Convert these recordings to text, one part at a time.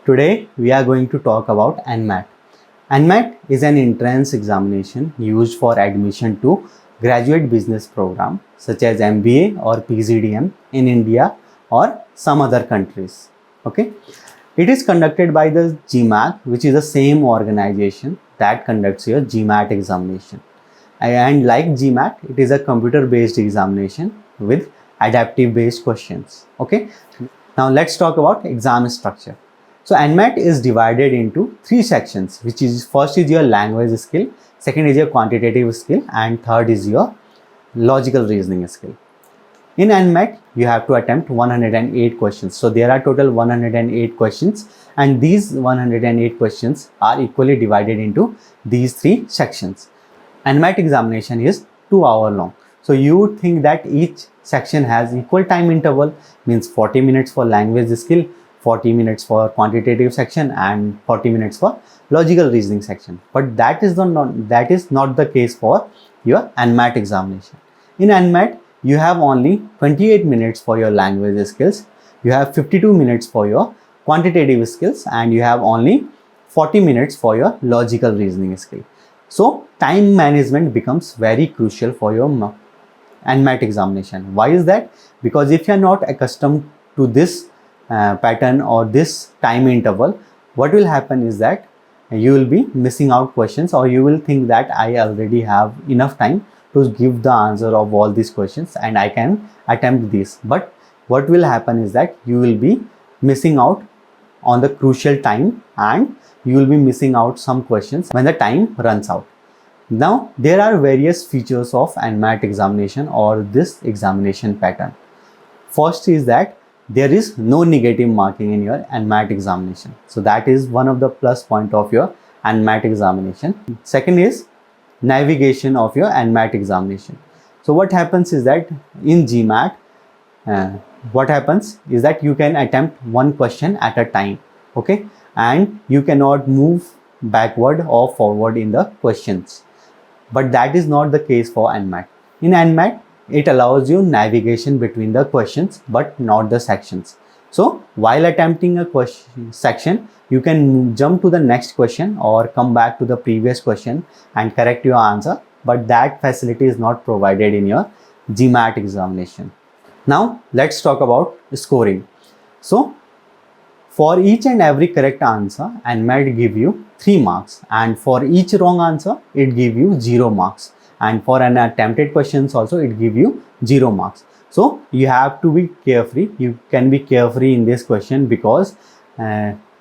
Today we are going to talk about NMAT. NMAT is an entrance examination used for admission to graduate business program such as MBA or PGDM in India or some other countries. Okay, it is conducted by the GMAT, which is the same organization that conducts your GMAT examination. And like GMAT, it is a computer based examination with adaptive based questions. Okay, now let's talk about exam structure. So NMAT is divided into three sections, which is first is your language skill, second is your quantitative skill, and third is your logical reasoning skill. In NMAT, you have to attempt 108 questions. So there are total 108 questions, and these 108 questions are equally divided into these three sections. NMAT examination is 2 hours long. So you would think that each section has equal time interval, means 40 minutes for language skill, 40 minutes for quantitative section, and 40 minutes for logical reasoning section. But that is not the case for your NMAT examination. In NMAT, you have only 28 minutes for your language skills, you have 52 minutes for your quantitative skills, and you have only 40 minutes for your logical reasoning skill. So time management becomes very crucial for your NMAT examination. Why is that? Because if you are not accustomed to this pattern or this time interval, what will happen is that you will be missing out questions, or you will think that I already have enough time to give the answer of all these questions and I can attempt this. But what will happen is that you will be missing out on the crucial time, and you will be missing out some questions when the time runs out. Now there are various features of NMAT examination or this examination pattern. First is that there is no negative marking in your NMAT examination. So that is one of the plus point of your NMAT examination. Second is navigation of your NMAT examination. So what happens is that in GMAT, what happens is that you can attempt one question at a time, okay, and you cannot move backward or forward in the questions. But that is not the case for NMAT. In NMAT, it allows you navigation between the questions but not the sections. So while attempting a question section, you can jump to the next question or come back to the previous question and correct your answer, but that facility is not provided in your GMAT examination. Now let's talk about scoring. So for each and every correct answer, NMAT give you 3 marks, and for each wrong answer, it give you 0 marks. And for an attempted questions also, it give you 0 marks. So you have to be carefree. You can be carefree in this question because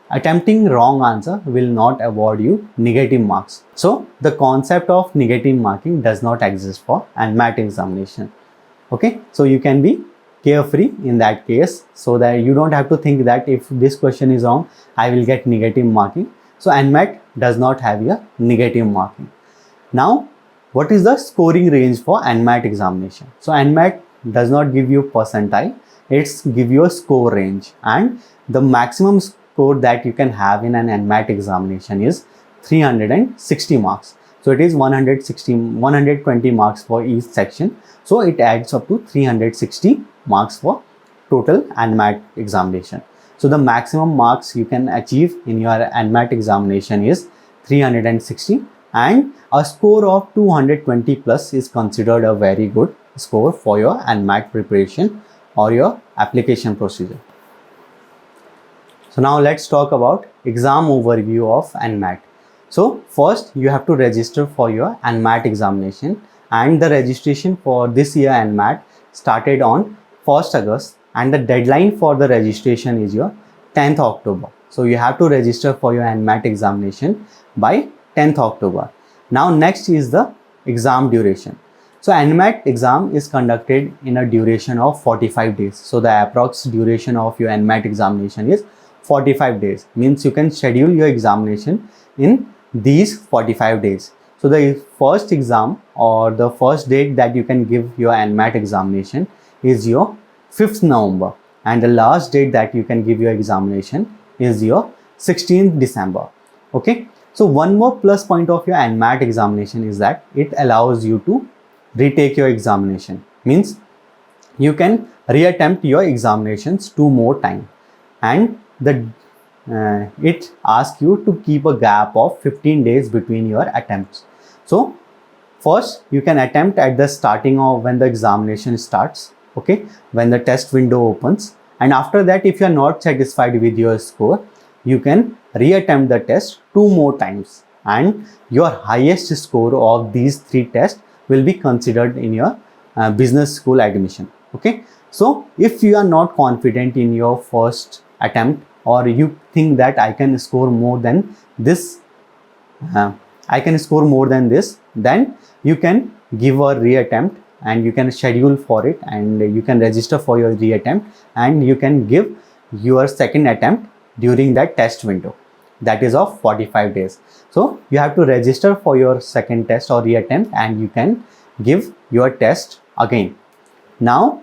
attempting wrong answer will not award you negative marks. So the concept of negative marking does not exist for NMAT examination. Okay, so you can be carefree in that case, so that you don't have to think that if this question is wrong, I will get negative marking. So NMAT does not have a negative marking. Now, what is the scoring range for NMAT examination? So NMAT does not give you percentile, it's give you a score range, and the maximum score that you can have in an NMAT examination is 360 marks. So it is 120 marks for each section. So it adds up to 360 marks for total NMAT examination. So the maximum marks you can achieve in your NMAT examination is 360, and a score of 220 plus is considered a very good score for your NMAT preparation or your application procedure. So now let's talk about exam overview of NMAT. So first you have to register for your NMAT examination, and the registration for this year NMAT started on 1st August, and the deadline for the registration is your 10th October. So you have to register for your NMAT examination by 10th October. Now next is the exam duration. So NMAT exam is conducted in a duration of 45 days. So the approx duration of your NMAT examination is 45 days. Means you can schedule your examination in these 45 days. So the first exam or the first date that you can give your NMAT examination is your 5th November, and the last date that you can give your examination is your 16th December. Okay, so one more plus point of your NMAT examination is that it allows you to retake your examination. Means you can reattempt your examinations 2 more times, and the it asks you to keep a gap of 15 days between your attempts. So first you can attempt at the starting of when the examination starts, okay, when the test window opens, and after that if you are not satisfied with your score, you can reattempt the test 2 more times, and your highest score of these 3 tests will be considered in your business school admission. Okay, so if you are not confident in your first attempt, or you think that I can score more than this, then you can give a reattempt and you can schedule for it, and you can register for your reattempt, and you can give your second attempt during that test window, that is of 45 days. So you have to register for your second test or reattempt, and you can give your test again. Now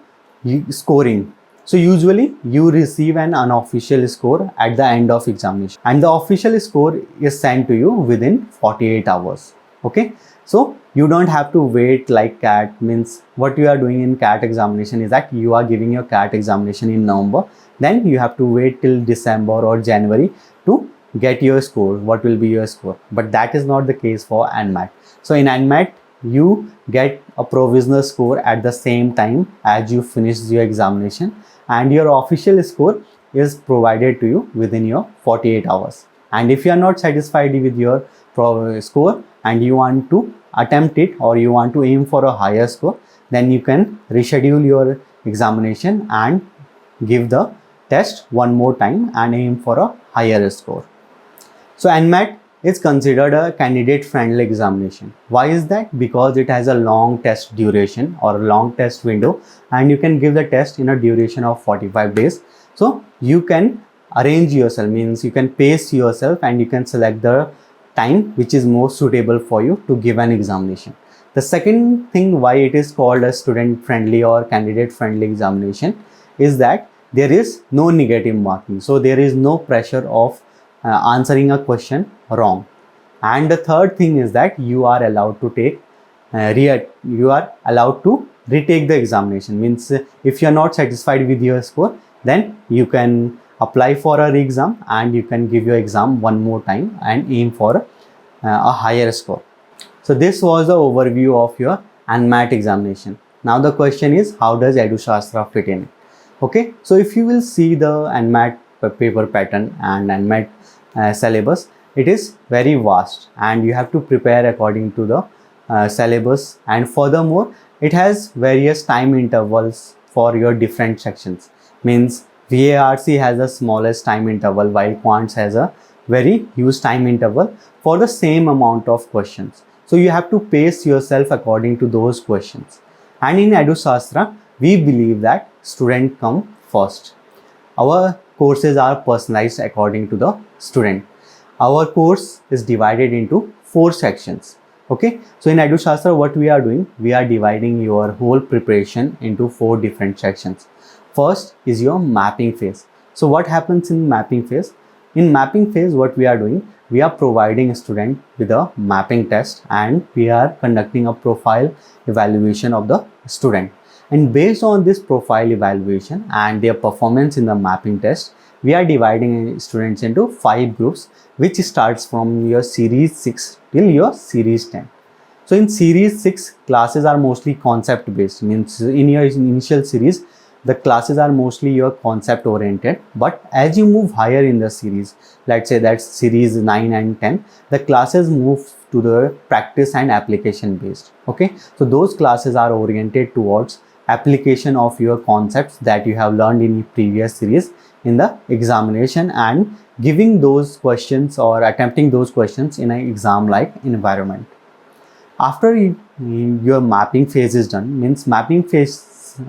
scoring. So usually you receive an unofficial score at the end of examination, and the official score is sent to you within 48 hours. Okay, so you don't have to wait like CAT. Means what you are doing in CAT examination is that you are giving your CAT examination in November, then you have to wait till December or January to get your score, what will be your score. But that is not the case for NMAT. So in NMAT you get a provisional score at the same time as you finish your examination, and your official score is provided to you within your 48 hours. And if you are not satisfied with your score and you want to attempt it, or you want to aim for a higher score, then you can reschedule your examination and give the test 1 more time and aim for a higher score. So NMAT is considered a candidate friendly examination. Why is that? Because it has a long test duration or a long test window, and you can give the test in a duration of 45 days. So you can arrange yourself, means you can pace yourself, and you can select the time which is more suitable for you to give an examination. The second thing why it is called a student friendly or candidate friendly examination is that there is no negative marking. So there is no pressure of answering a question wrong. And the third thing is that you are allowed to take you are allowed to retake the examination. Means if you are not satisfied with your score, then you can apply for a re-exam, and you can give your exam 1 more time and aim for a higher score. So this was the overview of your NMAT examination. Now the question is, how does EduShastra fit in? Okay, so if you will see the NMAT paper pattern and NMAT syllabus, it is very vast, and you have to prepare according to the syllabus, and furthermore it has various time intervals for your different sections. Means VARC has the smallest time interval, while Quants has a very huge time interval for the same amount of questions. So you have to pace yourself according to those questions. And in EduShastra, we believe that student come first. Our courses are personalized according to the student. Our course is divided into 4 sections. Okay, so in EduShastra, what we are doing, we are dividing your whole preparation into 4 different sections. First is your mapping phase. So what happens in mapping phase? In mapping phase, what we are doing, we are providing a student with a mapping test, and we are conducting a profile evaluation of the student. And based on this profile evaluation and their performance in the mapping test, we are dividing students into 5 groups, which starts from your series 6 till your series 10. So in series 6, classes are mostly concept based. Means in your initial series, the classes are mostly your concept oriented, but as you move higher in the series, let's say that series 9 and 10, the classes move to the practice and application based. Okay, so those classes are oriented towards application of your concepts that you have learned in previous series in the examination, and giving those questions or attempting those questions in an exam like environment. After your mapping phase is done, means mapping phase,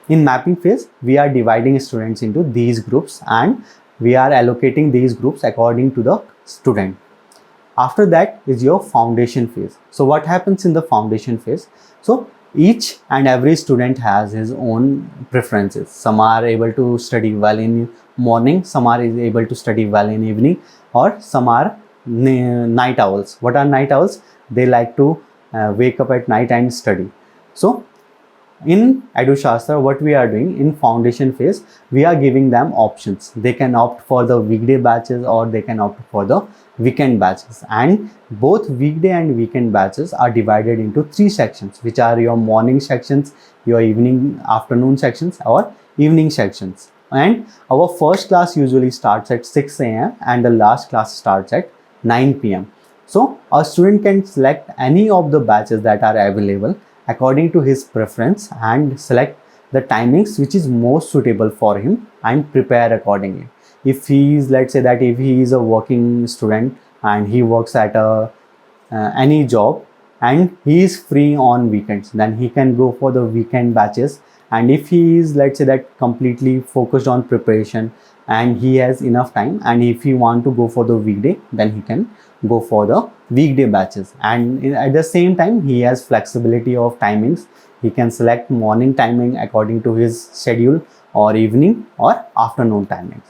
in mapping phase, we are dividing students into these groups, and we are allocating these groups according to the student. After that is your foundation phase. So what happens in the foundation phase? So each and every student has his own preferences. Some are able to study well in morning, some are able to study well in evening, or some are night owls. What are night owls? They like to wake up at night and study. So In EduShastra, what we are doing in foundation phase, we are giving them options. They can opt for the weekday batches or they can opt for the weekend batches, and both weekday and weekend batches are divided into 3 sections, which are your morning sections, your afternoon sections, or evening sections. And our first class usually starts at 6 a.m. and the last class starts at 9 p.m. So a student can select any of the batches that are available according to his preference and select the timings which is most suitable for him and prepare accordingly. If he is, let's say that if he is a working student and he works at any job and he is free on weekends, then he can go for the weekend batches. And if he is, let's say that, completely focused on preparation and he has enough time, and if he want to go for the weekday, then he can go for the weekday batches. And at the same time, he has flexibility of timings. He can select morning timing according to his schedule, or evening or afternoon timings.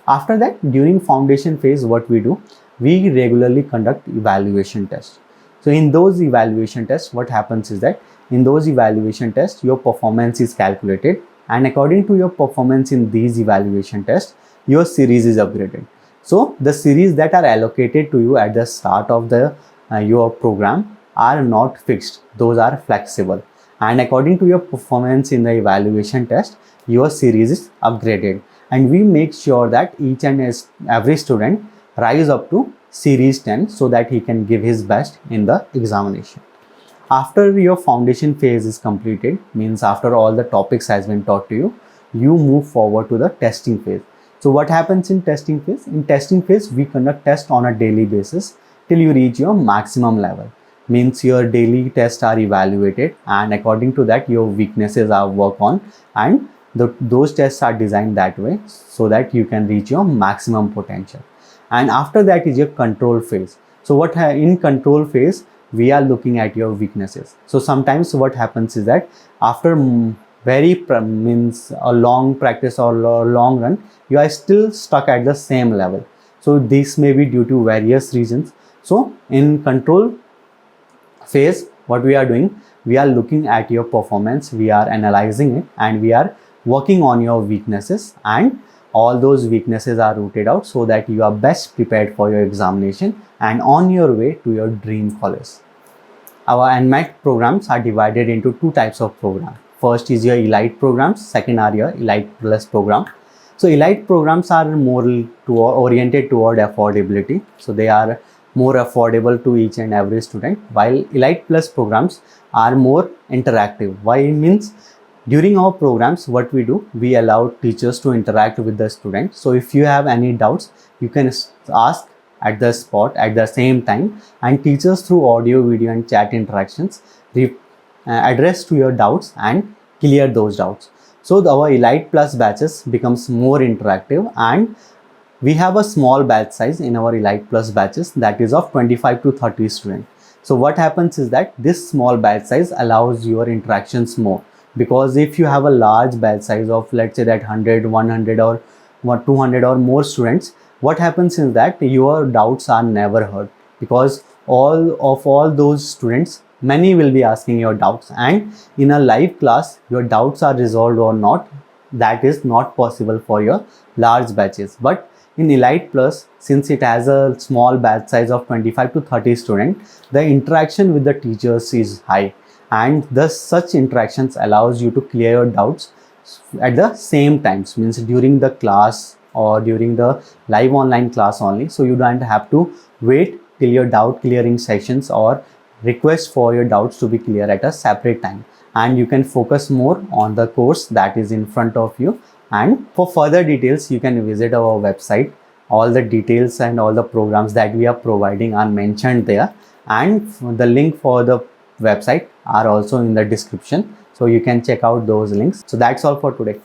After that, during foundation phase, what we do, we regularly conduct evaluation tests. So in those evaluation tests, what happens is that in those evaluation tests, your performance is calculated, and according to your performance in these evaluation tests, your series is upgraded. So the series that are allocated to you at the start of the your program are not fixed. Those are flexible, and according to your performance in the evaluation test, your series is upgraded. And we make sure that each and every student rise up to series 10 so that he can give his best in the examination. After your foundation phase is completed, means after all the topics has been taught to you, you move forward to the testing phase. So what happens in testing phase? In testing phase, we conduct tests on a daily basis till you reach your maximum level. Means your daily tests are evaluated, and according to that your weaknesses are worked on, and those tests are designed that way so that you can reach your maximum potential. And after that is your control phase. So in control phase, we are looking at your weaknesses. So sometimes what happens is that after means a long practice or a long run, you are still stuck at the same level. So this may be due to various reasons. So in control phase, what we are doing, we are looking at your performance, we are analyzing it, and we are working on your weaknesses, and all those weaknesses are rooted out so that you are best prepared for your examination and on your way to your dream college. Our NMAT programs are divided into 2 types of programs. First is your elite programs, second are your elite plus program. So elite programs are more oriented toward affordability. So they are more affordable to each and every student, while elite plus programs are more interactive. Why? Means during our programs, what we do, we allow teachers to interact with the students. So if you have any doubts, you can ask at the spot at the same time, and teachers through audio, video and chat interactions address to your doubts and clear those doubts. So our elite plus batches becomes more interactive, and we have a small batch size in our elite plus batches, that is of 25 to 30 students. So what happens is that this small batch size allows your interactions more, because if you have a large batch size of, let's say that 100, 100 or 200 or more students, what happens is that your doubts are never heard, because all those students, many will be asking your doubts, and in a live class your doubts are resolved or not, that is not possible for your large batches. But in elite plus, since it has a small batch size of 25 to 30 students, the interaction with the teachers is high, and thus such interactions allows you to clear your doubts at the same times, means during the class or during the live online class only. So you don't have to wait till your doubt clearing sessions or request for your doubts to be clear at a separate time, and you can focus more on the course that is in front of you. And for further details, you can visit our website. All the details and all the programs that we are providing are mentioned there, and the link for the website are also in the description, so you can check out those links. So that's all for today.